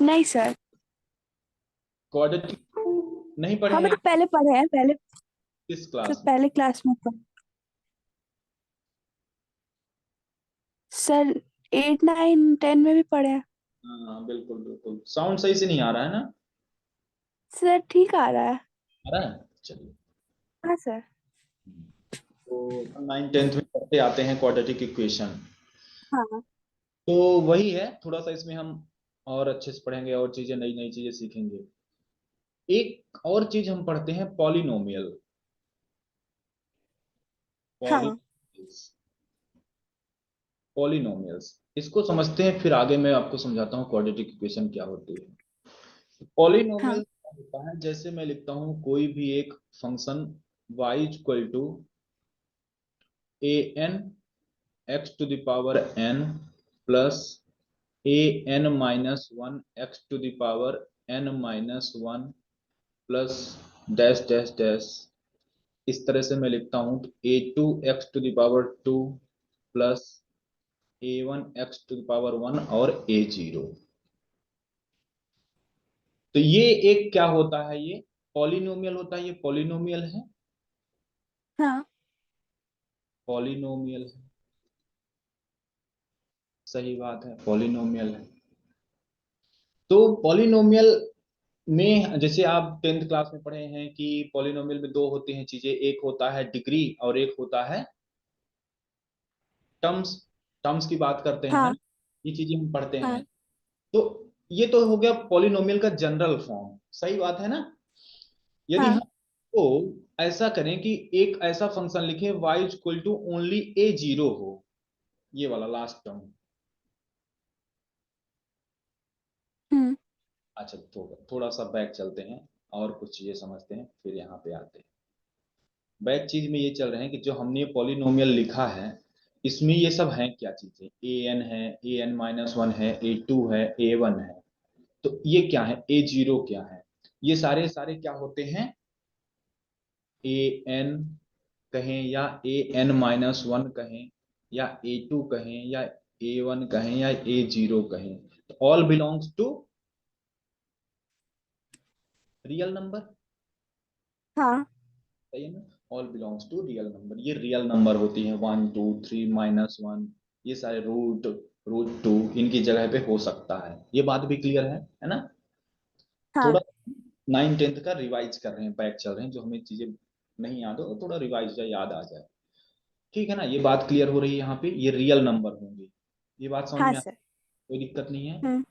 नहीं sir. Quadratic नहीं पढ़े हाँ हैं? मतलब पहले पढ़े हैं, पहले किस मतलब क्लास में? पहले क्लास में पढ़े सर। 8 9 10 में भी पढ़े हैं। हाँ बिल्कुल बिल्कुल, साउंड सही से नहीं आ रहा है ना? सर ठीक आ रहा है। आ रहा है, चलिए। हाँ सर। तो 9 10th में पढ़ते आते हैं क्वाड्रेटिक इक्वेशन। हाँ तो वही है, थोड़ा सा इसमें हम और अच्छे से पढ़ेंगे और चीजें, नई नई चीजें सीखेंगे। एक और चीज हम पढ़ते हैं, पॉलिनोमियल। हाँ पॉलिनोमियल्स, पॉलिनोमियल्स इसको समझते हैं, फिर आगे मैं आपको समझाता हूँ क्वाड्रेटिक इक्वेशन क्या होती है। हाँ पॉलिनोमियल होता है, जैसे मैं लिखता हूँ कोई भी एक function y equal to a n x to the power n plus a n minus one x to the power n minus one plus dash dash dash. इस तरह से मैं लिखता हूँ a two x to the power two plus a one x to the power one और a zero. तो ये एक क्या होता है, ये पॉलिनोमियल होता है, ये पॉलिनोमियल है, हाँ पॉलिनोमियल है, सही बात है, पॉलिनोमियल है। तो पॉलिनोमियल में जैसे आप 10th क्लास में पढ़े हैं कि पॉलिनोमियल में दो होती हैं चीजें, एक होता है डिग्री और एक होता है टर्म्स। टर्म्स की बात करते हैं, है हाँ ना? ये चीजें हम पढ़ते हैं। हाँ तो ये तो हो गया पॉलिनोमियल का जनरल फॉर्म, सही बात है ना? यदि हम हाँ तो ऐसा करें कि एक ऐसा फंक्शन लिखें y equal to only a zero हो, ये वाला लास्ट टर्म। हम्म अच्छा, थोड़ा सा बैक चलते हैं और कुछ चीजें समझते हैं, फिर यहाँ पे आते हैं। बैक चीज में ये चल रहे हैं कि जो हमने पॉलिनोमियल लिखा है, इसमें ये सब हैं क्या चीजें, ए एन है, ए एन माइनस वन है, ए टू है, ए वन है। तो ये क्या है, ए जीरो क्या है? ये सारे सारे क्या होते हैं, ए एन कहें या ए एन माइनस वन कहें या ए टू कहें या ए वन कहें या ए जीरो कहें, तो all belongs to real number, हाँ सही है ना? All belongs to real number, ये रियल नंबर होती है, one two three minus one, ये सारे रूट रूट टू इनकी जगह पे हो सकता है। ये बात भी क्लियर है ना? हाँ थोड़ा 9 10th का रिवाइज कर रहे हैं, बैक चल रहे हैं, जो हमें चीजें नहीं याद हो थोड़ा रिवाइज याद आ जाए, ठीक है ना? ये बात क्लियर हो रही है, यहाँ पे ये रियल नंबर होंगे, ये बात समझ हाँ में सर। कोई दिक्कत नहीं है? हम्म।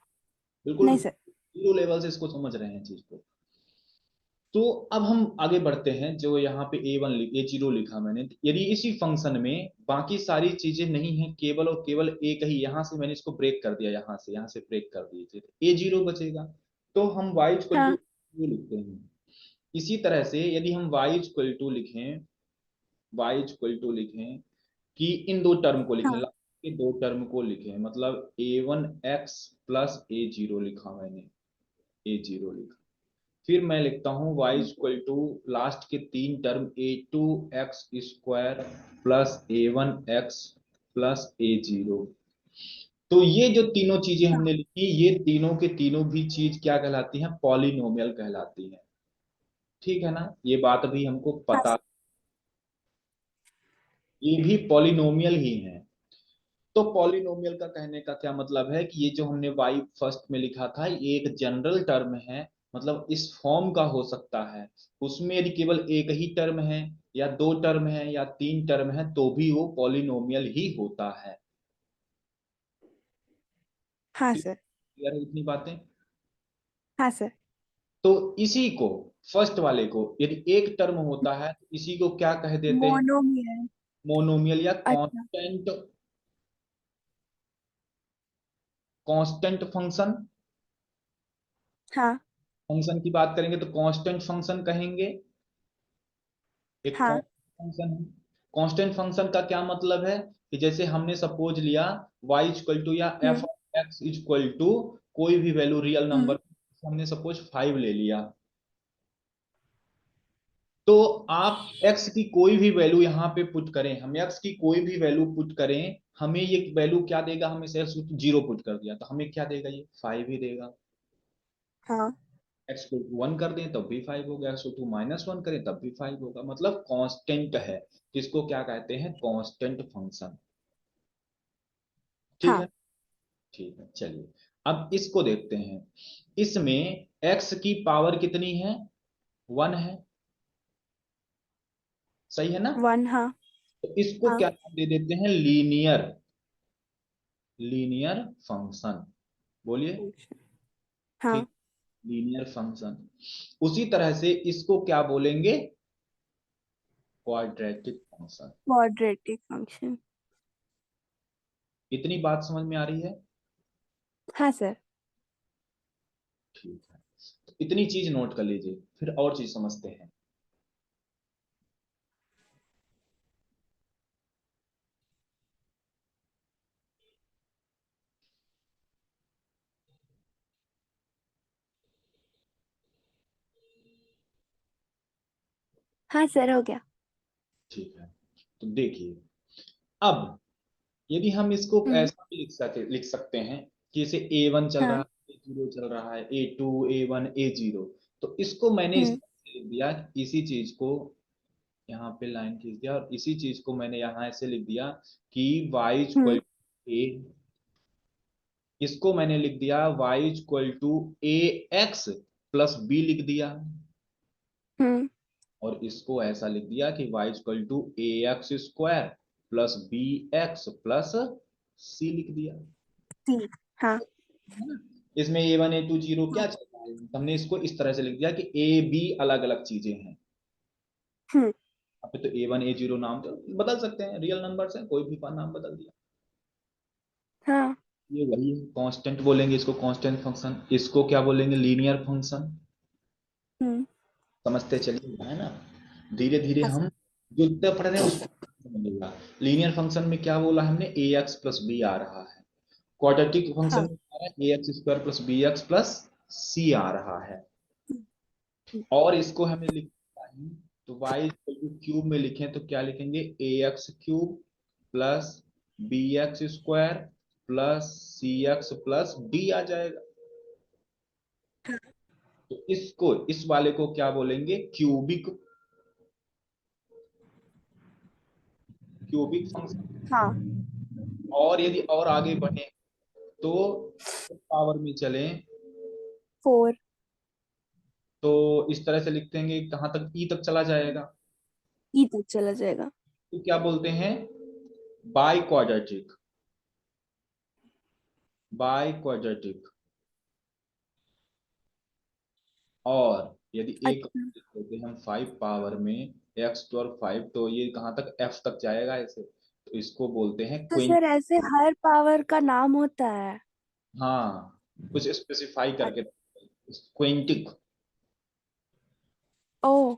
बिल्कुल नहीं सर। जीरो लेवल से इसको समझ रहे हैं चीज को। तो अब हम आगे बढ़ते हैं, जो यहाँ पे ए वन ए जीरो लिखा मैंने, यदि इसी फंक्शन में बाकी सारी चीजें नहीं है, केवल और केवल एक ही, यहाँ से मैंने इसको ब्रेक कर दिया, यहाँ से ब्रेक कर दिए, तो ए जीरो बचेगा। तो हम y इक्वल टू हाँ लिखते हैं। इसी तरह से यदि हम y इक्वल टू लिखें, y इक्वल टू लिखें कि इन दो टर्म को लिखें, हाँ लास्ट के दो टर्म को लिखें, मतलब ए one x plus a zero लिखा मैंने, ए जीरो लिखा। फिर मैं लिखता हूँ y इक्वल टू लास्ट के तीन term a two x square plus a one x plus a zero. तो ये जो तीनों चीजें हाँ हमने लिखी, ये तीनों के तीनों भी चीज क्या कहलाती हैं, पॉलिनोमियल कहलाती है, ठीक है ना? ये बात भी हमको हाँ पता, ये भी पॉलिनोमियल ही है। तो पॉलिनोमियल का कहने का क्या मतलब है कि ये जो हमने y फर्स्ट में लिखा था, ये एक जनरल टर्म है, मतलब इस फॉर्म का हो सकता है। उसमें यदि केवल एक ही टर्म है या दो टर्म है या तीन टर्म है, तो भी वो पॉलिनोमियल ही होता है। हाँ सर। क्लियर है इतनी बातें? हाँ सर। तो इसी को, फर्स्ट वाले को यदि एक टर्म होता है तो इसी को क्या कह देते हैं, मोनोमियल। मोनोमियल या अच्छा। Constant, constant function. हाँ फंक्शन की बात करेंगे तो कांस्टेंट फंक्शन कहेंगे, एक हाँ। कांस्टेंट फंक्शन है। कांस्टेंट फंक्शन का क्या मतलब है कि जैसे हमने सपोज लिया y इक्वल टू या हम्म एफ एक्स इक्वल टू कोई भी वैल्यू रियल हम्म नंबर, हमने सपोज 5 ले लिया, तो आप x की कोई भी वैल्यू यहाँ पे पुट करें, हम x की कोई भी वैल्यू पुट करें, हमें ये वैल्यू क्या देगा, हमें सिर्फ जीरो पुट कर दिया तो हमें क्या देगा, ये 5 ही देगा। हाँ एक्स को 1 कर दें तब भी 5 होगा, एक्स को -1 करें तब भी 5 होगा, मतलब कांस्टेंट है। किसको क्या कहते हैं? Constant function. ठीक हाँ। है। ठीक है, चलिए अब इसको देखते हैं। इसमें x की पावर कितनी है? 1 है, सही है ना? 1। हाँ तो इसको हाँ। क्या नाम दे देते हैं? Linear, linear function. बोलिए। हाँ। ठीक, लीनियर फंक्शन। उसी तरह से इसको क्या बोलेंगे? Quadratic function. Quadratic function. इतनी बात समझ में आ रही है? हाँ सर। ठीक है, तो इतनी चीज नोट कर लीजिए, फिर और चीज समझते हैं। हाँ सर, हो गया। ठीक है, तो देखिए, अब यदि हम इसको हम्म। ऐसा भी लिख सकते हैं कि जैसे A1 चल रहा हाँ। है, A0 चल रहा है, A2, A1, A0। तो इसको मैंने इस हम्म। तरह से लिख दिया, इसी चीज को यहाँ पे लाइन खींच दिया, और इसी चीज को मैंने यहाँ ऐसे लिख दिया कि y इक्वल हम्म। ए, इसको मैंने लिख दिया y equal to a x plus b लिख दिया, हम्म। और इसको ऐसा लिख दिया कि y equal to a x square plus b x plus c लिख दिया, ठीक। हाँ। है ना? इसमें A1 A2 0 क्या हाँ। चल रहा है, हमने इसको इस तरह से लिख दिया कि ए बी अलग अलग चीजें हैं। हम्म। यहाँ पे तो A1 A0 नाम तो बदल सकते हैं, रियल नंबर्स हैं, कोई भी नाम बदल दिया। हाँ। ये वही है, कांस्टेंट बोलेंगे इसको, कांस्टेंट फंक्शन। इसको क्या बोलेंगे? Linear function. हम्म। समझते चलिए, है ना? धीरे धीरे हाँ हम जो इतना पढ़ रहे हैं उसको समझेगा। लीनियर फंक्शन में क्या बोला हमने? ए एक्स प्लस बी आ रहा है। क्वाड्रेटिक फंक्शन हाँ। में आ रहा है a x square plus b x plus c आ रहा है। हम्म। और इसको हमें लिखना है, तो वाई क्यूब में लिखें तो क्या लिखेंगे? A x cube plus b x square plus c x plus d आ जाएगा। तो इसको, इस वाले को क्या बोलेंगे? Cubic, cubic function. हाँ। और यदि और आगे बढ़े तो पावर में चलें 4। तो इस तरह से लिखते हैं, कहां तक? ई तक चला जाएगा। ई तक चला जाएगा। तो क्या बोलते हैं? By quadratic, by quadratic. और यदि एक अच्छा। होते हम 5 पावर में x⁻5, तो ये कहाँ तक? f तक जाएगा ऐसे, तो इसको बोलते हैं तो क्विंट। सर ऐसे हर पावर का नाम होता है? हाँ, कुछ स्पेसिफाई करके क्विंटिक। ओ।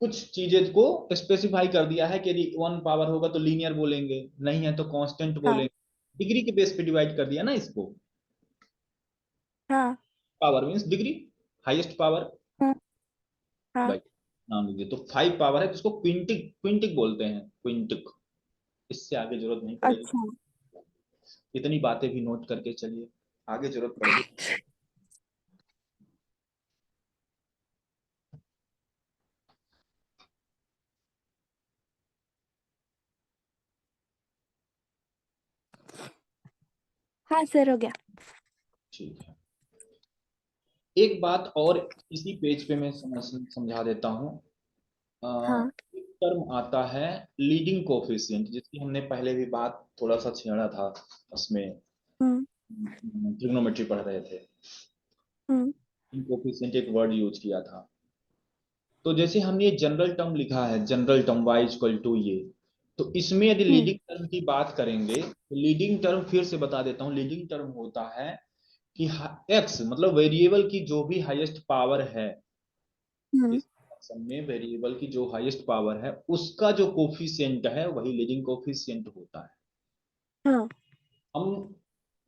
कुछ चीजें को स्पेसिफाई कर दिया है कि यदि 1 पावर होगा तो लीनियर बोलेंगे, नहीं है तो कांस्टेंट हाँ। बोलेंगे। डिग्री के बेस पे डिवाइड कर दिया ना इसको। हाँ। Power means degree, highest power. हाँ। हाँ। भाई नाम लीजिए, तो 5 पावर है तो इसको क्विंटिक, क्विंटिक बोलते हैं, क्विंटिक। इससे आगे जरूरत नहीं पड़ेगी। अच्छा। इतनी बातें भी नोट करके चलिए, आगे जरूरत पड़ेगी। हाँ सर, हो गया। ठीक है, एक बात और इसी पेज पे मैं समझा देता हूँ। हाँ। एक टर्म आता है लीडिंग कोफिशिएंट, जिसकी हमने पहले भी बात थोड़ा सा छेड़ा था उसमें, हम्म। ट्रिग्नोमेट्री पढ़ रहे थे। हम्म। कोफिशिएंट एक वर्ड यूज किया था। तो जैसे हमने ये जनरल टर्म लिखा है, general term y equal to ये, तो इसमें यदि हम्म। लीडिंग टर्म की बात करेंगे तो लीडिंग टर्म, फिर से बता देता हूँ, लीडिंग टर्म होता है कि x मतलब वेरिएबल की जो भी हाईएस्ट पावर है, हम्म। इस फंक्शन में वेरिएबल की जो हाईएस्ट पावर है उसका जो कोफिशिएंट है वही लीडिंग कोफिशिएंट होता है। हाँ। हम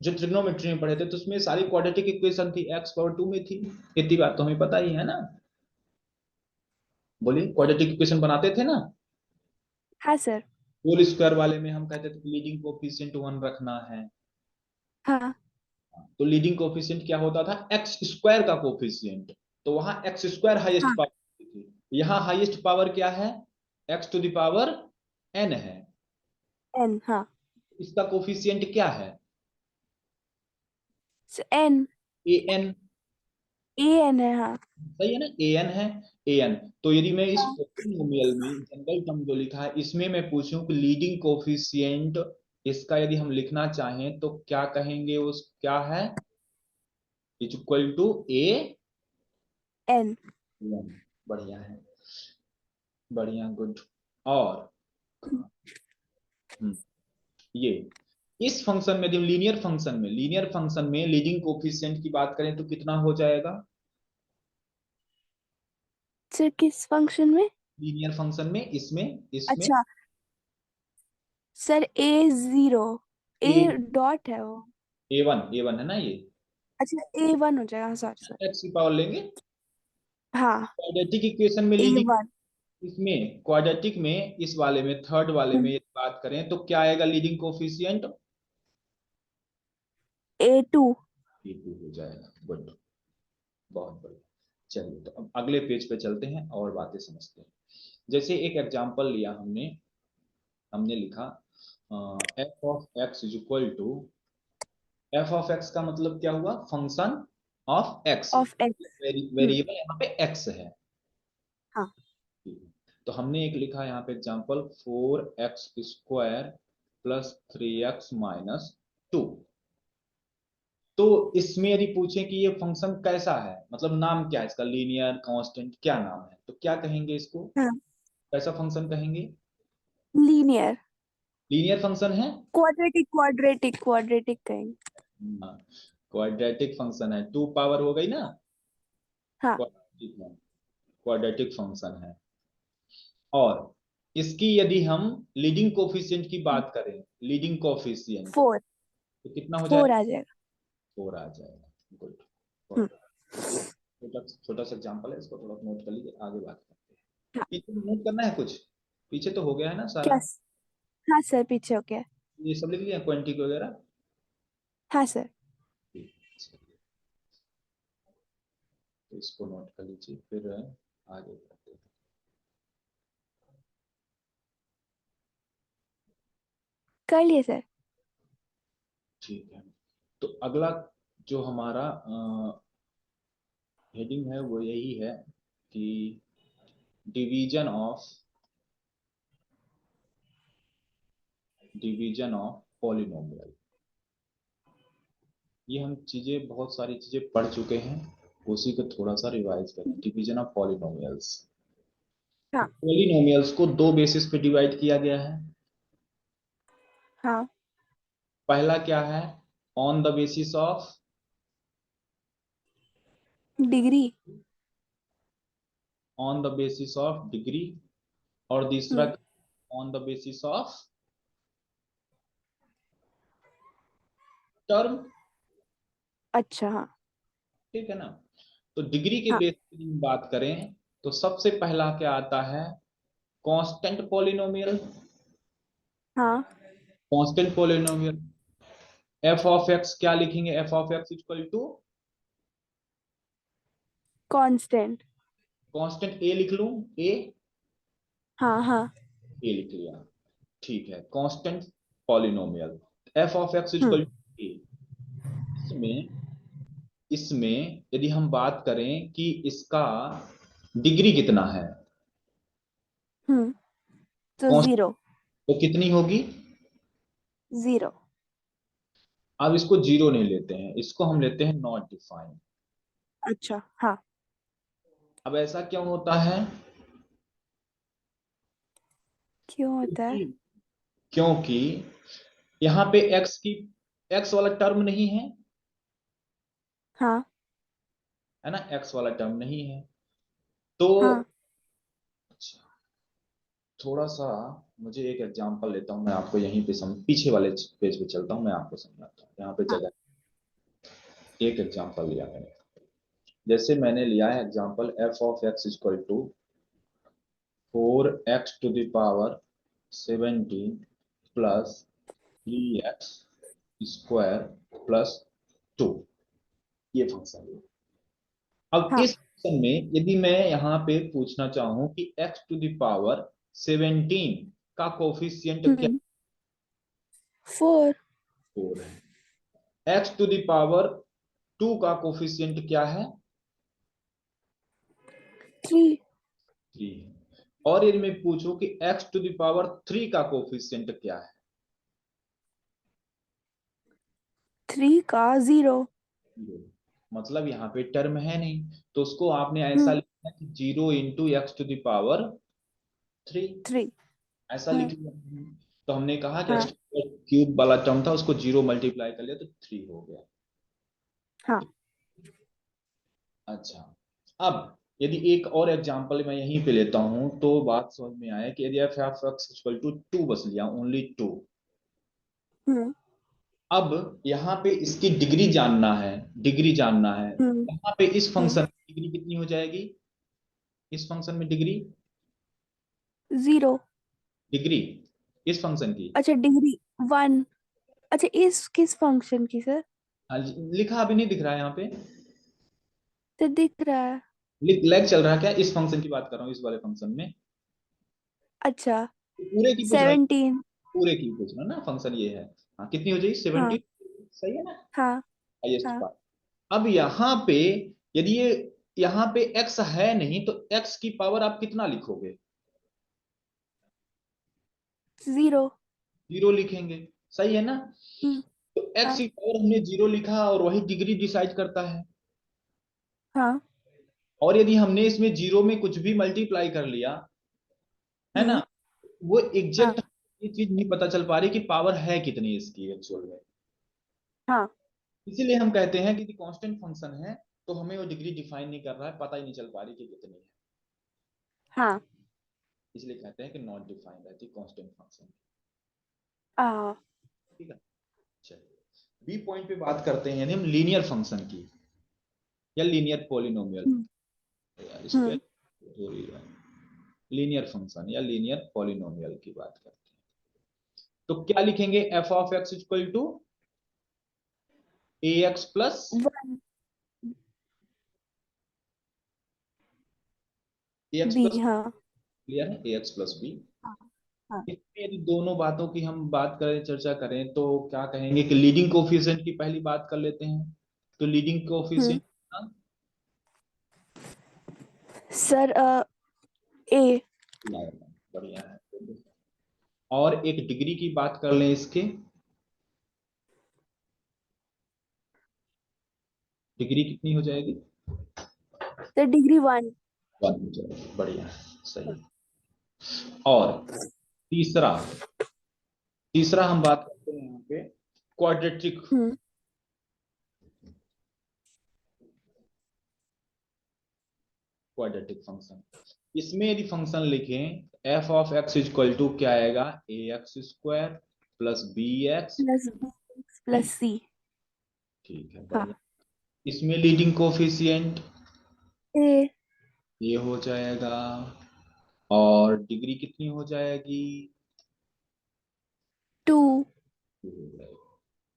जो ट्रिग्नोमेट्री में पढ़े थे तो उसमें सारी क्वाड्रेटिक इक्वेशन थी, x पावर 2 में थी। इतनी बात तो हमें पता ही है ना? बोलिए, क्वाड्रेटिक इक्वेशन बनाते थे ना? हाँ सर। होल स्क्वायर वाले में हम कहते थे लीडिंग कोफिशिएंट 1 रखना है। हाँ। तो लीडिंग कोफिशिएंट क्या होता था, एक्स स्क्वायर का कोफिशिएंट। तो वहां एक्स स्क्वायर हाईएस्ट हाँ पावर थी, यहाँ हाईएस्ट पावर क्या है, x to the power n है। एन, हाँ इसका कोफिशिएंट क्या है, n, a n. A n है, हाँ सही है ना, ए एन है, ए एन। तो यदि मैं इस हाँ। पॉलिनोमियल में जनरल टर्म जो लिखा है इसमें मैं पूछूं कि लीडिंग कोफिशिएंट इसका यदि हम लिखना चाहें तो क्या कहेंगे, उस क्या है, is equal to a n. N. बढ़िया है, बढ़िया, गुड। और हम्म, ये इस फंक्शन में, लीनियर फंक्शन में लीडिंग कोफिशिएंट की बात करें तो कितना हो जाएगा, सर किस फंक्शन में? लीनियर फंक्शन में, इसमें इसमें अच्छा सर, ए जीरो, ए ए डॉट है वो। ए वन है ना ये, अच्छा ए वन हो जाएगा, सॉरी सर। एक्स की पावर लेंगे। हाँ क्वाड्रेटिक इक्वेशन में ए लीडिंग, वन। इसमें क्वाड्रेटिक में, इस वाले में, थर्ड वाले में यदि बात करें तो क्या आएगा leading coefficient, a two. A two हो जाएगा, गुड, बहुत बढ़िया। चलिए तो अब अगले पेज पे चलते हैं और बातें समझते हैं। जैसे एक एग्जांपल लिया हमने, हमने लिखा f of x is equal to, f of x का मतलब क्या हुआ, function of x, of x. Variable यहाँ पे एक्स है। हाँ। तो हमने एक लिखा यहाँ पे example, 4x² plus 3x minus 2। तो इसमें यदि पूछे कि ये फंक्शन कैसा है, मतलब नाम क्या है इसका, लीनियर, कांस्टेंट, क्या नाम है, तो क्या कहेंगे इसको, हाँ कैसा फंक्शन कहेंगे, लीनियर। लीनियर फंक्शन है। क्वाड्रेटिक क्वाड्रेटिक क्वाड्रेटिक कहेंगे। क्वाड्रेटिक फंक्शन है, 2 पावर हो गई ना, हाँ। क्वाड्रेटिक है, क्वाड्रेटिक फंक्शन है। और इसकी यदि हम लीडिंग कोफिशिएंट की बात करें, लीडिंग कोफिशिएंट फोर। तो कितना हो फोर जाएगा, आ जाएगा। 4 आ जाएगा, गुड, हम्म। बहुत छोटा छोटा सा एग्जांपल है, इसको थोड़ा नोट कर लीजिए, आगे बात करते हैं। हाँ। पीछे नोट करना है कुछ, पीछे तो हो गया है ना सारा, क्या हाँ सर, पीछे हो गया। ये सब लिख लिया क्वांटिक वगैरह। हाँ सर। ठीक है, तो इसको नोट कर लीजिए, फिर आगे बढ़ते हैं। कर लिए सर। ठीक है, तो अगला जो हमारा हेडिंग है वो यही है कि division of, division of polynomial. ये हम चीजें, बहुत सारी चीजें पढ़ चुके हैं, उसी को थोड़ा सा रिवाइज करें, डिवीजन ऑफ पॉलिनोमियल्स। हाँ। पॉलिनोमियल्स को दो बेसिस पे डिवाइड किया गया है। हाँ पहला क्या है, on the basis of, degree. On the basis of degree, और दूसरा हम्म। On the basis of term. अच्छा हाँ। ठीक है ना, तो डिग्री के हाँ। बेस पे हम बात करें तो सबसे पहला क्या आता है, कांस्टेंट पॉलिनोमियल। हाँ constant polynomial, f of x क्या लिखेंगे, f of x equal to constant. Constant a लिख लूं, ए, हाँ हाँ। ए लिख लिया, ठीक है, constant polynomial, f of x हम्म। Equal to a. इसमें, इसमें यदि हम बात करें कि इसका डिग्री कितना है, तो कांस्टेंट, जीरो। तो कितनी होगी, जीरो। अब इसको जीरो नहीं लेते हैं, इसको हम लेते हैं नॉट डिफाइंड। अच्छा हाँ। अब ऐसा क्यों होता है, क्यों होता है? क्योंकि, क्योंकि यहाँ पे एक्स की, एक्स वाला टर्म नहीं है, हाँ है ना, एक्स वाला टर्म नहीं है। तो हाँ। अच्छा, थोड़ा सा, मुझे एक एग्जांपल लेता हूँ मैं आपको, यहीं पे पीछे वाले पेज पे चलता हूँ, मैं आपको समझाता हूँ, यहाँ पे हाँ। जगह, एक एग्जांपल लिया मैंने, जैसे मैंने लिया है example, f of x equal to 4x⁻17 plus 3x² plus 2, ये फंक्शन है। अब हाँ। इस फंक्शन में यदि मैं यहाँ पे पूछना चाहूं कि x⁻17 का कोफिशियंट क्या, हम्म। 4। 4 है। x⁻2 का कोफिशियंट क्या है, 3। 3 है। और यदि मैं पूछूं कि x⁻3 का कोफिशियंट क्या है, 3 का 0। 0। मतलब यहाँ पे टर्म है नहीं, तो उसको आपने ऐसा हम्म। लिखना कि 0 × x⁻3, 3। ऐसा लिख हम्म। लिया हमने। तो हमने कहा कि हाँ। x³ वाला टर्म था, उसको 0 मल्टीप्लाई कर लिया तो 3 हो गया। हाँ। अच्छा, अब यदि एक और एग्जांपल मैं यहीं पे लेता हूं तो बात समझ में आया कि यदि f(x)=2 बस लिया, ओनली 2। हम्म। अब यहाँ पे इसकी डिग्री जानना है, डिग्री जानना है। हम्म। यहाँ पे इस हम्म। फंक्शन में डिग्री कितनी हो जाएगी, इस फंक्शन में डिग्री, 0। डिग्री इस फंक्शन की, अच्छा, डिग्री 1। अच्छा, इस किस फंक्शन की सर? हाँ, लिखा अभी नहीं दिख रहा है यहाँ पे, तो दिख रहा है। लैग चल रहा है क्या, इस फंक्शन की बात कर रहा हूँ, इस वाले फंक्शन में। अच्छा, पूरे की पूछ रहा हूँ, 17। पूरे की पूछ रहा हूँ ना, फंक्शन ये है। हाँ, कितनी हो जाएगी, हाँ। 17, सही है ना, हाँ। हाईएस्ट हाँ। पार्ट। अब यहाँ पे यदि ये यहाँ पे x है नहीं तो x की पावर आप कितना लिखोगे, 0। 0 लिखेंगे, सही है ना। हम्म। तो x हाँ। की पावर हमने 0 लिखा और वही डिग्री डिसाइड करता है। हाँ। और यदि हमने इसमें 0 में कुछ भी मल्टीप्लाई कर लिया, है ना, हम्म। वो हाँ। एग्जैक्ट ये चीज नहीं पता चल पा रही कि पावर है कितनी इसकी एक्चुअल में। हाँ। इसीलिए हम कहते हैं कि कांस्टेंट फंक्शन है तो हमें वो डिग्री डिफाइन नहीं कर रहा है, पता ही नहीं चल पा रही कि कितनी है, हाँ। इसलिए कहते हैं कि नॉट डिफाइंड रहती कांस्टेंट फंक्शन। आ। ठीक है, चलिए बी पॉइंट पे बात करते हैं, यानी हम लीनियर फंक्शन की या लीनियर पॉलिनोमियल, हम्म। यार हम्म। स्पेल लीनियर फंक्शन या लीनियर पॉलिनोमियल की बात करते हैं। तो क्या लिखेंगे, f(x)=ax plus 1 ax b. Plus, हाँ। क्लियर है, ax प्लस बी। हाँ। हाँ। इसमें यदि दोनों बातों की हम बात करें, चर्चा करें, तो क्या कहेंगे कि लीडिंग कोफिशिएंट की पहली बात कर लेते हैं। तो लीडिंग हम्म। कोफिशिएंट सर, ए। बढ़िया है। और एक डिग्री की बात कर लें इसके, डिग्री कितनी हो जाएगी, सर, डिग्री 1। 1 हो जाएगी, बढ़िया है, सही है। और तीसरा, तीसरा हम बात करते हैं यहाँ पे क्वाड्रेटिक, हम्म। Quadratic function. इसमें यदि फंक्शन लिखें f(x)= क्या आएगा, ax² plus bx, plus plus c. ठीक है, बढ़िया। हाँ। इसमें लीडिंग कोफिशिएंट ए। ये हो जाएगा, और डिग्री कितनी हो जाएगी, 2। 2 हो जाएगी।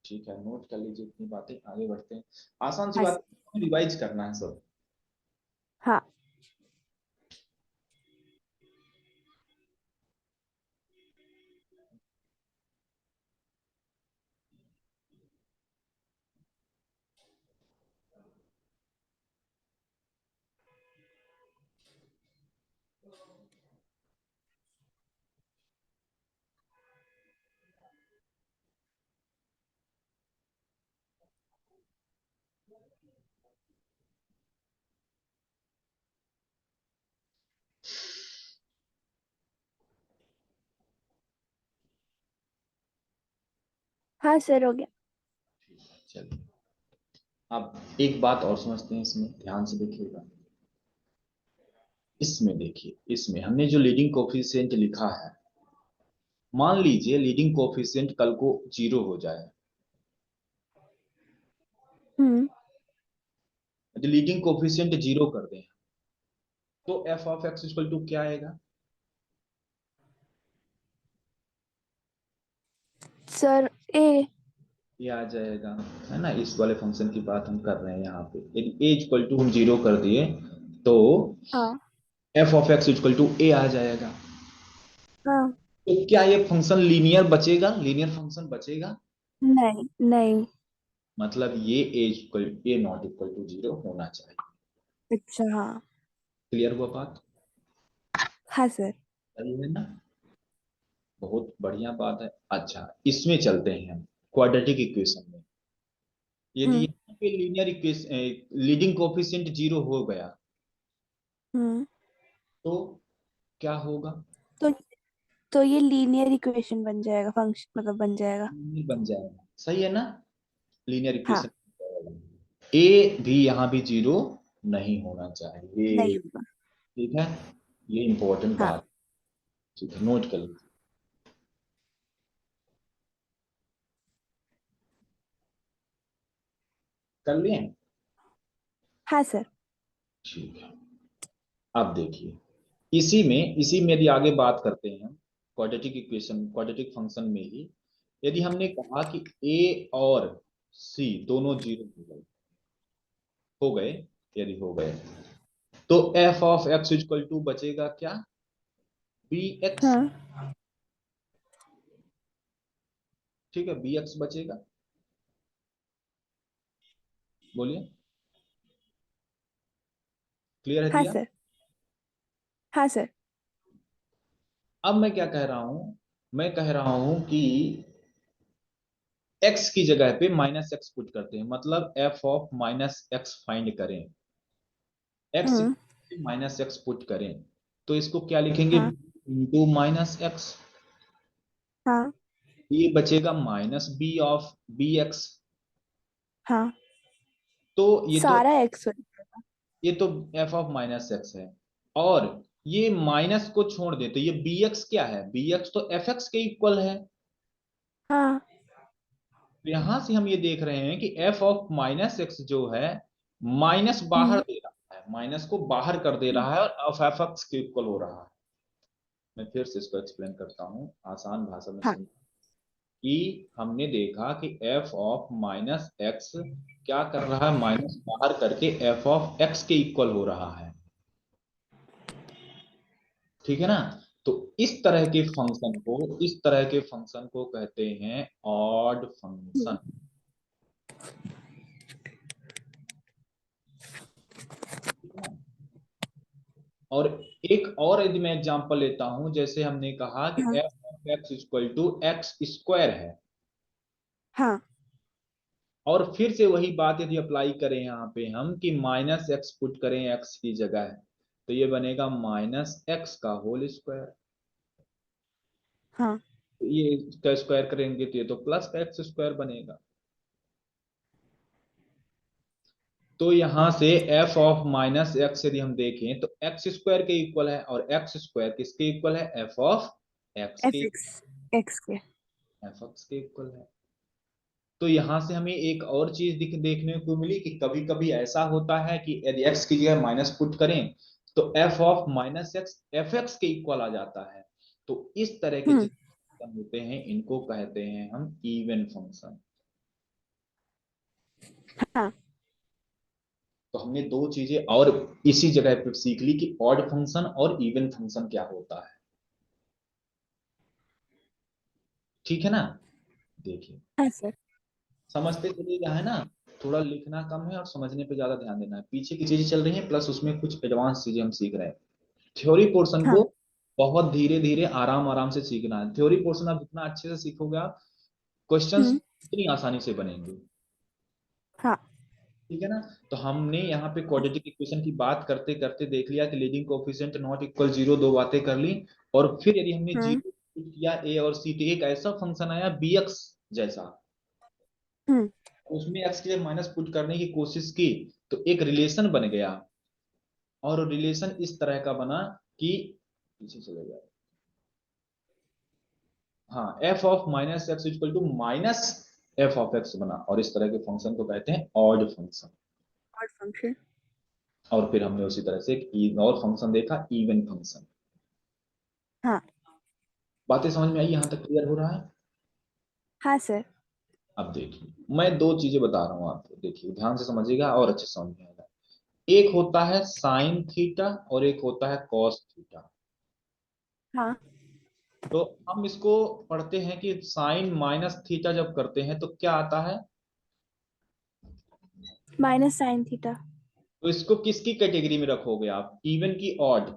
ठीक है, नोट कर लीजिए इतनी बातें, आगे बढ़ते हैं। आसान सी हाँ। बात, रिवाइज करना है सब। हाँ। हाँ सर, हो गया। चलिए, अब एक बात और समझते हैं, इसमें ध्यान से देखिएगा। इसमें देखिए, इसमें हमने जो लीडिंग कोफिशिएंट लिखा है, मान लीजिए लीडिंग कोफिशिएंट कल को 0 हो जाए, हम्म। यदि लीडिंग कोफिशिएंट 0 कर दें तो f(x)= क्या आएगा, सर, ए। ये आ जाएगा, है ना। इस वाले फंक्शन की बात हम कर रहे हैं यहाँ पे। यदि ए इक्वल टू हम 0 कर दिए तो हाँ f of x equal to a आ जाएगा। हाँ। तो क्या ये फंक्शन लीनियर बचेगा, लीनियर फंक्शन बचेगा? नहीं नहीं। मतलब ये ए नॉट इक्वल टू 0 होना चाहिए। अच्छा हाँ। क्लियर हुआ बात? हाँ सर। सही है ना? बहुत बढ़िया बात है। अच्छा, इसमें चलते हैं हम क्वाड्रेटिक इक्वेशन में। यदि हम्म यहाँ पे लीनियर इक्वेशन लीडिंग कोफिशिएंट 0 हो गया हम्म। तो क्या होगा? तो तो ये लीनियर इक्वेशन बन जाएगा, फंक्शन मतलब बन जाएगा। लीनियर बन जाएगा, सही है ना। लीनियर हाँ। इक्वेशन ए भी यहाँ भी 0 नहीं होना चाहिए। नहीं होगा। ठीक है, ये इंपॉर्टेंट हाँ। बात। ठीक है, नोट कर लीजिए। कर लिए? हाँ सर। ठीक है। अब देखिए, इसी में यदि आगे बात करते हैं हम क्वाड्रेटिक इक्वेशन, क्वाड्रेटिक फंक्शन में ही यदि हमने कहा कि ए और सी दोनों 0 हो गए, यदि हो गए तो f of x equal to बचेगा क्या? B x. हाँ ठीक है, बी एक्स बचेगा। बोलिए, क्लियर है हाँ दिया? सर। हाँ सर। अब मैं क्या कह रहा हूं, मैं कह रहा हूं कि x की जगह पे माइनस एक्स पुट करते हैं, मतलब F of minus x find करें। x हम्म। माइनस एक्स पुट करें तो इसको क्या लिखेंगे? हाँ इंटू माइनस एक्स। हाँ ये बचेगा minus b of b x. हाँ। तो ये तो सारा एक्स। ये तो एफ ऑफ माइनस एक्स है। और ये माइनस को छोड़ दे तो ये बी एक्स क्या है? बी एक्स तो एफ एक्स के इक्वल है। हाँ। तो यहां से हम ये देख रहे हैं कि एफ ऑफ माइनस एक्स जो है माइनस बाहर हम्म दे रहा है, माइनस को बाहर कर दे रहा है और एफ एक्स के इक्वल हो रहा है। मैं फिर से इसको एक्सप्लेन करता हूँ आसान भाषा में हाँ सुन। कि हमने देखा कि एफ ऑफ माइनस एक्स क्या कर रहा है? माइनस बाहर करके एफ ऑफ एक्स के इक्वल हो रहा है। ठीक है ना। तो इस तरह के फंक्शन को कहते हैं ऑड हम्म, फंक्शन। ठीक है ना? और एक और यदि मैं एग्जांपल लेता हूं, जैसे हमने कहा कि हाँ f of x equal to x square है। हाँ और फिर से वही बात यदि अप्लाई करें यहाँ पे हम कि माइनस एक्स पुट करें एक्स की जगह, तो ये बनेगा माइनस एक्स का होल स्क्वायर। हाँ। ये इसका स्क्वायर करेंगे तो ये तो प्लस का एक्स स्क्वायर बनेगा। तो यहाँ से एफ ऑफ माइनस एक्स यदि हम देखें तो एक्स स्क्वायर के इक्वल है, और एक्स स्क्वायर किसके इक्वल है? एफ ऑफ एक्स एफ के, एक्स। एक्स के। एफ एक्स के इक्वल है। तो यहाँ से हमें एक और चीज देखने को मिली कि कभी कभी ऐसा होता है कि यदि एक्स की जगह माइनस पुट करें तो f of minus x F x के इक्वल आ जाता है। तो इस तरह के हम्म। जितने फंक्शन होते हैं इनको कहते हैं हम इवन फंक्शन। हाँ। तो हमने दो चीजें और इसी जगह पर सीख ली कि ऑड फंक्शन और इवन फंक्शन क्या होता है। ठीक है ना। देखिए, हाँ सर। समझते चलिएगा, है ना। थोड़ा लिखना कम है और समझने पे ज्यादा ध्यान देना है। पीछे की चीजें चल रही हैं प्लस उसमें कुछ एडवांस चीजें हम सीख रहे हैं। थ्योरी पोर्शन हाँ। को बहुत धीरे धीरे आराम आराम से सीखना है। थ्योरी पोर्शन आप जितना अच्छे से सीखोगे आप, क्वेश्चंस हम्म। इतनी आसानी से बनेंगे। हाँ। ठीक है ना। तो हमने यहाँ पे क्वाड्रेटिक इक्वेशन की बात करते करते देख लिया कि लीडिंग कोएफिशिएंट नॉट इक्वल 0, दो बातें कर ली। और फिर यदि हमने हम्म जीरो किया ए और सी तो एक ऐसा फंक्शन आया बी एक्स जैसा, हम्म। उसमें एक्स के लिए माइनस पुट करने की कोशिश की तो एक रिलेशन बन गया। और रिलेशन इस तरह का बना कि, पीछे चले गया, हाँ, f of minus x equal to minus f of x बना। और इस तरह के फंक्शन को कहते हैं ऑड फंक्शन। और फंक्शन। और फिर हमने उसी तरह से एक और फंक्शन देखा, इवन फंक्शन। हाँ। बातें समझ में आई? यहां तक क्लियर हो रहा है? हाँ सर। अब देखिए मैं दो चीजें बता रहा हूँ आपको, देखिए ध्यान से समझिएगा और अच्छे से समझ में आएगा। एक होता है साइन थीटा और एक होता है कॉस थीटा। हाँ, तो हम इसको पढ़ते हैं कि साइन माइनस थीटा जब करते हैं तो क्या आता है। Minus sine theta. तो इसको किसकी कैटेगरी में रखोगे आप, इवन की ऑड।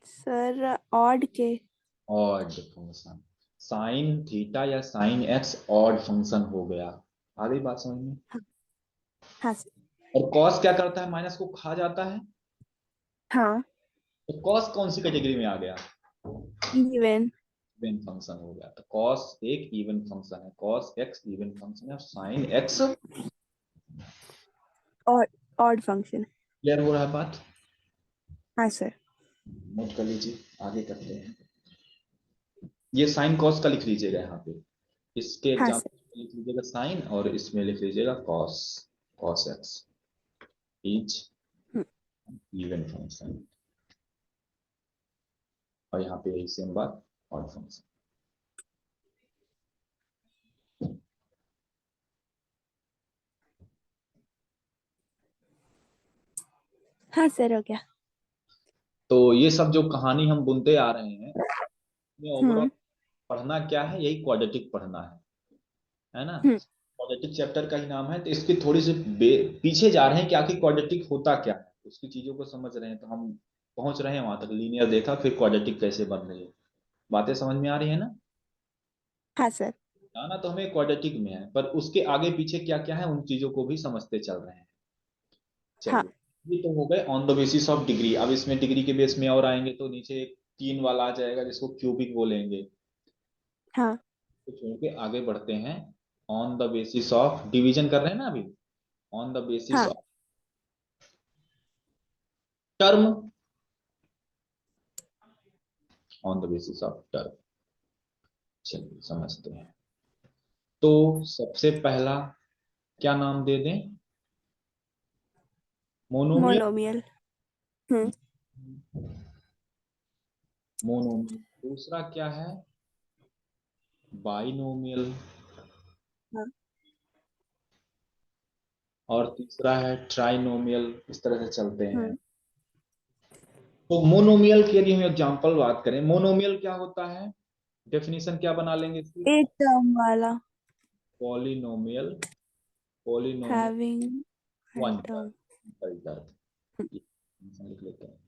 सर ऑड के। ऑड फंक्शन, साइन थीटा या साइन एक्स ऑड फंक्शन हो गया। आ गई बात समझ में। हाँ। हाँ सर। और कॉस क्या करता है, माइनस को खा जाता है। हाँ। तो कॉस कौन सी कैटेगरी में आ गया, इवन। इवन फंक्शन हो गया। तो कॉस एक इवन फंक्शन है, कॉस एक्स इवन फंक्शन है, साइन एक्स। और ऑड फंक्शन। क्लियर हो रहा है बात। हाँ सर। नोट कर लीजिए, आगे करते हैं। ये साइन कॉस का लिख लीजिएगा यहाँ पे, इसके हाँ एग्जाम्पल सर। में लिख लीजिएगा साइन और इसमें लिख लीजिएगा cos. Cos x is hmm, even function, और यहाँ पे यही सेम बात ऑड फंक्शन। हाँ सर, हो गया। तो ये सब जो कहानी हम बुनते आ रहे हैं, ये ओवरऑल हम्म। पढ़ना क्या है, यही क्वाड्रेटिक पढ़ना है ना। हम्म। क्वाड्रेटिक चैप्टर का ही नाम है, तो इसकी थोड़ी सी पीछे जा रहे हैं कि आखिर क्वाड्रेटिक होता क्या है, उसकी चीजों को समझ रहे हैं। तो हम पहुंच रहे हैं वहां तक, लीनियर देखा फिर क्वाड्रेटिक कैसे बन रही है, बातें समझ में आ रही है ना। हाँ सर। जाना तो हमें क्वाड्रेटिक में है, पर उसके आगे पीछे क्या क्या है उन चीजों को भी समझते चल रहे हैं। हाँ। चलिए, ये तो हो गए on the basis of degree. अब इसमें डिग्री के बेस में और आएंगे तो नीचे एक तीन वाला आ जाएगा जिसको क्यूबिक बोलेंगे। हाँ। तो छोड़ के आगे बढ़ते हैं। On the basis of division कर रहे हैं ना अभी, ऑन द बेसिस हाँ of term, on the basis of term. चलिए समझते हैं। तो सबसे पहला क्या नाम दे दें, मोनोमियल। मोनोमियल। हम्म। मोनोमियल, दूसरा क्या है, बाइनोमियल, हाँ। और तीसरा है ट्राइनोमियल। इस तरह से चलते हैं। हम्म। तो मोनोमियल के लिए हम एग्जांपल बात करें, मोनोमियल क्या होता है, डेफिनेशन क्या बना लेंगे इसकी। एक टर्म वाला। Polynomial, polynomial having one an term. Term, लिख लेते हैं।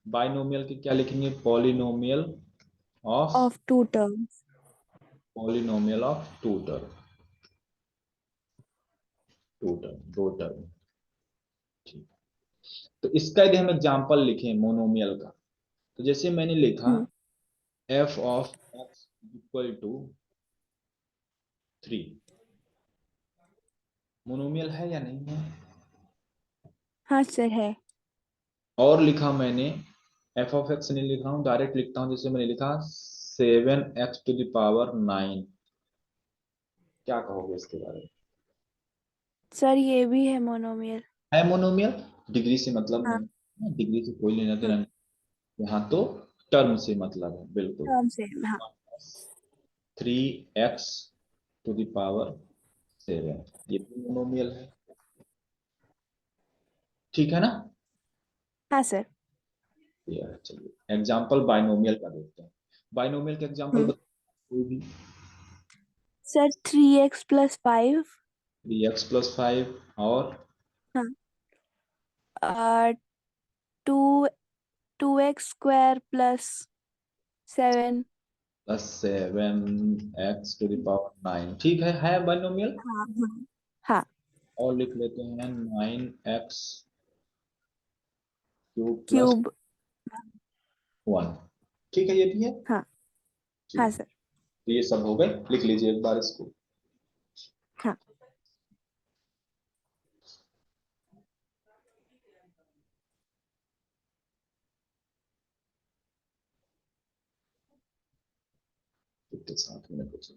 बाइनोमियल की क्या लिखेंगे, polynomial of, of two terms. Polynomial of two term, two term दो टर्म। ठीक। तो इसका यदि हम एग्जांपल लिखें मोनोमियल का, तो जैसे मैंने लिखा हम्म। F of x equal to 3, monomial है या नहीं है। हाँ सर, है। और लिखा मैंने, एफ ऑफ एक्स नहीं लिख रहा हूँ, डायरेक्ट लिखता हूँ, जैसे मैंने लिखा 7x⁻⁹। क्या कहोगे इसके बारे में। सर ये भी है मोनोमियल। है मोनोमियल, डिग्री से मतलब हाँ। नहीं, डिग्री से कोई लेना देना हम्म। नहीं, यहाँ तो टर्म से मतलब है बिल्कुल। टर्म सेम, हाँ। 3x⁻⁷ ये भी मोनोमियल है, ठीक है ना। हाँ सर। ये है, चलिए एग्जाम्पल बाइनोमियल का देखते हैं। बाइनोमियल का एग्जाम्पल हम्म। कोई भी। Sir 3x+5। 3x+5 और हाँ। To 2x² + 7। +7x⁹ ठीक है बाइनोमियल। हाँ। हाँ। हाँ। और लिख लेते हैं 9x³ क्यूब। + 1, ठीक है ये भी है। हाँ। हाँ ठीक, सर। तो ये सब हो गए, लिख लीजिए एक बार इसको। हाँ। इसके साथ में कुछ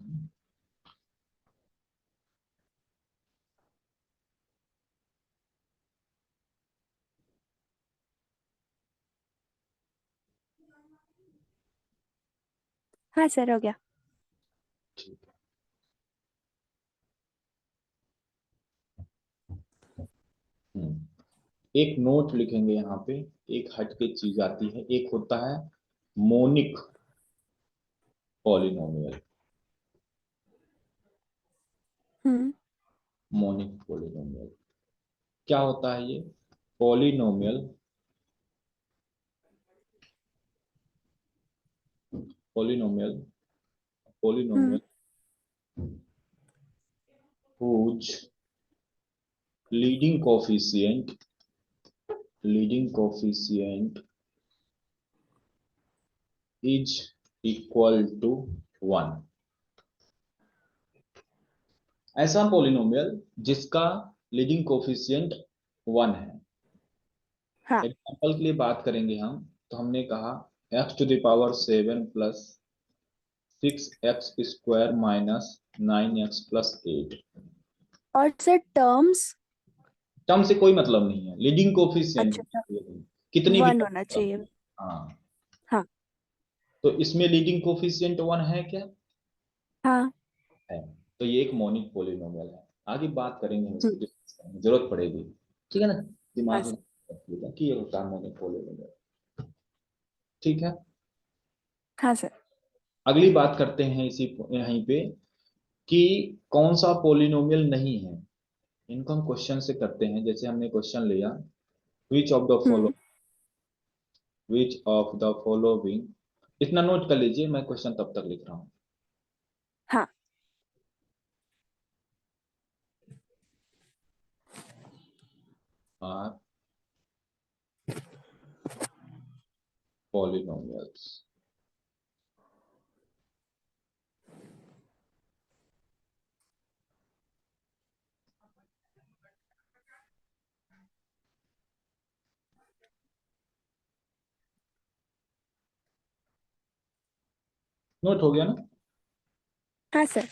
हाँ सर, हो गया। ठीक है। एक नोट लिखेंगे यहाँ पे, एक हट के चीज आती है, एक होता है मोनिक पॉलिनोमियल। हम्म। मोनिक पॉलिनोमियल क्या होता है ये? पॉलिनोमियल, पॉलिनोमियल, हम्म। Polynomial whose leading coefficient, leading coefficient is equal to 1। ऐसा पॉलिनोमियल जिसका लीडिंग कोफिशिएंट 1 है। हाँ। एग्जाम्पल के लिए बात करेंगे हम, तो हमने कहा x⁻7 plus 6x² minus 9x+8। और सर टर्म्स। टर्म से कोई मतलब नहीं है, लीडिंग कोफिशिएंट अच्छा, कितनी भी 1 होना term। चाहिए। हाँ, हाँ। तो इसमें लीडिंग कोफिशिएंट 1 है क्या? हाँ। है। तो ये एक मोनिक पॉलिनोमियल है। आगे बात करेंगे हम, इसको हम्म। डिस्कस करेंगे, जरूरत पड़ेगी। ठीक है ना, हाँ दिमाग में सर। रखिएगा कि ये होता है मोनिक पॉलिनोमियल। ठीक है। हाँ सर। अगली बात करते हैं इसी यहीं पे कि कौन सा पॉलिनोमियल नहीं है। इनको हम क्वेश्चन से करते हैं। जैसे हमने क्वेश्चन लिया, which of the follow, hmm. Which of the following, इतना नोट कर लीजिए, मैं क्वेश्चन तब तक लिख रहा हूँ। हाँ आर पॉलिनोमियल्स। नोट हो गया ना? हाँ सर।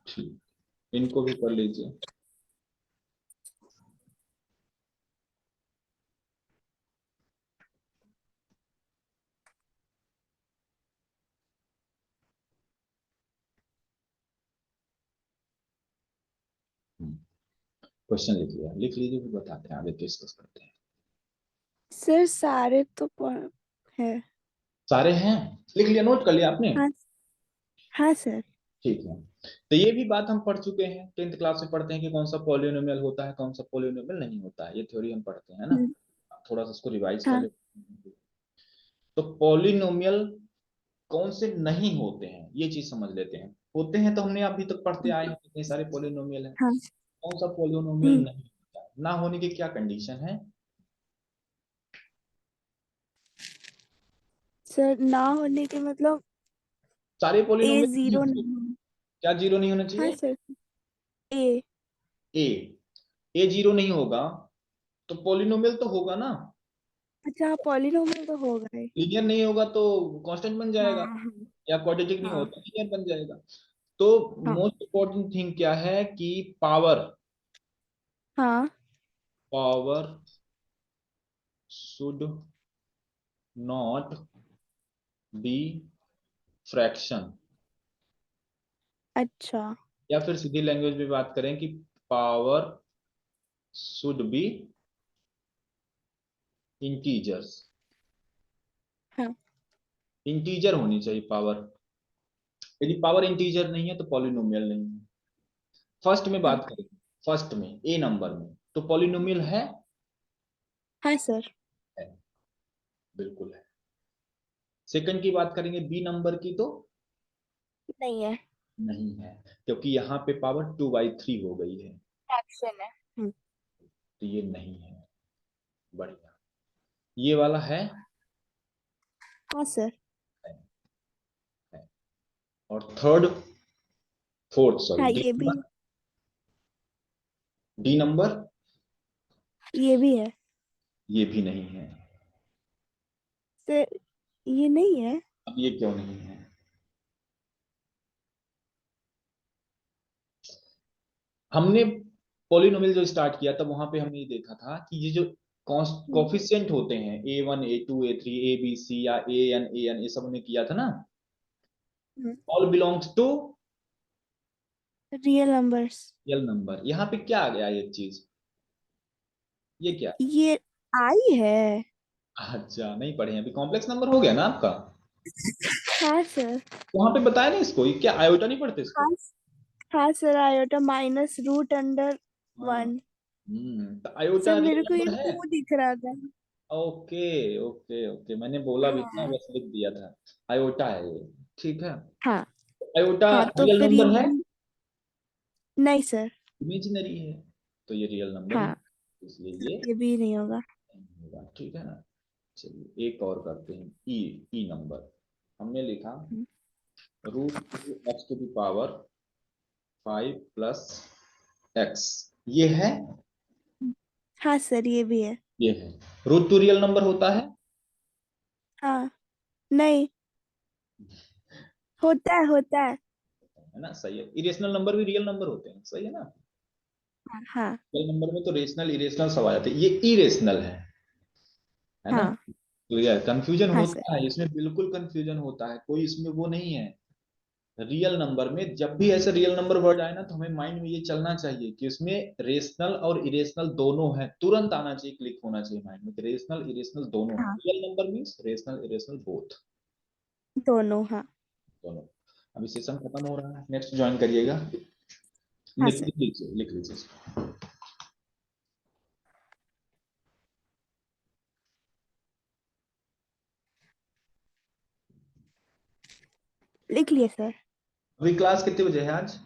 ठीक, इनको भी कर लीजिए। क्वेश्चन लिख लिया, लिख लीजिए, फिर बताते हैं, आगे डिस्कस करते हैं। सर सारे तो है। सारे हैं, लिख लिया, नोट कर लिया आपने? हाँ। हाँ सर। ठीक है। तो ये भी बात हम पढ़ चुके हैं, 10th क्लास में पढ़ते हैं कि कौन सा पॉलिनोमियल होता है, कौन सा पॉलिनोमियल नहीं होता है, ये थ्योरी हम पढ़ते हैं ना। हम्म। थोड़ा सा इसको रिवाइज कर हाँ। ले। तो पॉलिनोमियल कौन से नहीं होते हैं, ये चीज समझ लेते हैं। होते हैं तो हमने अभी तक पढ़ते आए हैं, इतने सारे पॉलिनोमियल हैं। हाँ। कौन सा पॉलिनोमियल हम्म। नहीं होता है? ना होने की क्या कंडीशन है? सर ना होने के मतलब सारे ए पॉलिनोमियल नहीं जीरो होते। नहीं। क्या जीरो नहीं होना हाँ चाहिए? सर। ए। ए, ए जीरो नहीं होगा तो पॉलिनोमियल तो होगा ना। अच्छा, पॉलिनोमियल तो होगा ही। लीनियर नहीं होगा तो कांस्टेंट बन जाएगा, हाँ। या क्वाड्रेटिक नहीं हाँ। होता लीनियर बन जाएगा। तो हाँ। मोस्ट इम्पोर्टेंट थिंग क्या है कि पावर, हाँ। Power should not be fraction. अच्छा। या फिर सीधी लैंग्वेज में बात करें कि पावर शुड बी इंटीजर्स। हाँ। इंटीजर होनी चाहिए पावर। यदि पावर इंटीजर नहीं है तो पॉलिनोमियल नहीं है। फर्स्ट में हाँ। बात करें, फर्स्ट में ए नंबर में तो पॉलिनोमियल हाँ सर। है, बिल्कुल है। सेकंड की बात करेंगे बी नंबर की तो नहीं है। नहीं है, क्योंकि यहाँ पे पावर 2/3 हो गई है, फ्रैक्शन है। तो ये नहीं है। बढ़िया, ये वाला है, हाँ सर। है, है। और थर्ड, फोर्थ सॉरी, हाँ डी ये भी। नंबर, डी नंबर ये भी है। ये भी नहीं है। सर ये नहीं है। अब ये क्यों नहीं है? हमने पॉलिनोमियल जो स्टार्ट किया था वहां पे हमने ये देखा था कि ये जो कॉफिशिएंट होते हैं A1 A2 A3 ABC या AN ये सब हमने किया था ना, all belongs to real numbers. Real number. यहाँ पे क्या आ गया ये चीज? ये क्या? ये आई है। अच्छा, नहीं पढ़े हैं अभी, कॉम्प्लेक्स नंबर हो गया ना आपका? हाँ सर। वहां पे बताया नहीं इसको, ये क्या आयोटा नहीं पढ़ते इसको? हाँ। हाँ sir, iota minus root under हाँ। 1। तो सर आयोटा मेरे रियल को ये नंबर है? 2 दिख रहा था। ओके ओके ओके, मैंने बोला भी था, हाँ। बस लिख दिया था। आयोटा है ये। ठीक है। हाँ। आयोटा हाँ तो रियल फिर ये नंबर है? नहीं सर। इमेजिनरी है, तो ये रियल नंबर ही, हाँ, इसलिए तो ये ये भी नहीं होगा। नहीं होगा। ठीक है ना? चलिए एक और करते हैं। ई, ई नंबर हमने लिखा √2 x⁻5 प्लस एक्स, ये है? हाँ सर, ये भी है। ये है। √2 रियल नंबर होता है? हाँ। नहीं, होता है होता है। है ना, सही है। इरेशनल नंबर भी रियल नंबर होते हैं, सही है ना? हाँ। रियल नंबर में तो रेशनल इरेशनल सब आ जाते हैं, ये इरेशनल है ना? हाँ। तो यार कंफ्यूजन हाँ सर। होता है इसमें, बिल्कुल कंफ्यूजन होता है, कोई इसमें वो नहीं है। रियल नंबर में जब भी ऐसे रियल नंबर वर्ड आए ना, तो हमें माइंड में ये चलना चाहिए कि उसमें रेशनल और इरेशनल दोनों है, तुरंत आना चाहिए, क्लिक होना चाहिए माइंड में कि रेशनल इरेशनल दोनों है। हाँ, real number means rational irrational both, दोनों। हाँ। दोनों। अभी सेशन खत्म हो रहा है, नेक्स्ट ज्वाइन करिएगा। हाँ लिख सर, लिख लीजिए, लिख लीजिए। लिख लिए सर। अभी क्लास कितने बजे है आज?